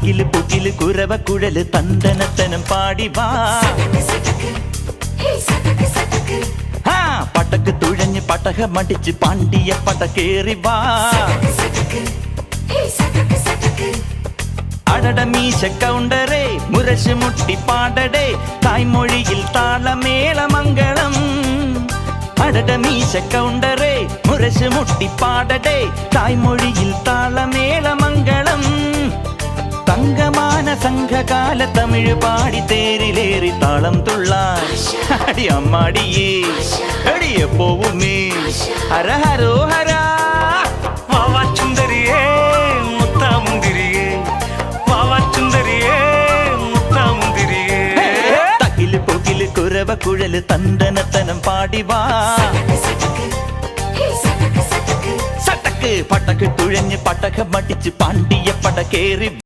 തക്കില് പുകില് കുരവ കുഴല് തന്തനത്തനം പാടി വാ. പടക്ക് തുഴഞ്ഞ് പടക മടിച്ച് പാണ്ടിയ പടക്കേറി വാ. അടട മീശ കൗണ്ടറേ മുരശ് മുട്ടി പാടടേ തായ്മൊഴിയിൽ താളമേളമംഗളം. അടട മീശ കൗണ്ടറേ മുരശ് മുട്ടി പാടടേ തായ്മൊഴിയിൽ താളമേളമംഗളം. തങ്കമാന സംഘകാല തമിഴ് പാടി തേരിലേറി താളം തുള്ളാൻ അടി അമ്മാടിയേ അടിയെ പോവുമേ ഹര ഹരോ ഹരാ. വാവാച്ചുന്തരിയേ മുത്താമുന്തിരിയേ വാവാച്ചുന്തരിയേ മുത്താമുന്തിരിയേ. തകില് പുകില് കുരവ കുഴല് തന്തനത്തനം പാടി വാ. സട്ടക്ക് പടക്ക് തുഴഞ്ഞ് പടക മടിച്ച് പാണ്ടിയ പടക്കേറി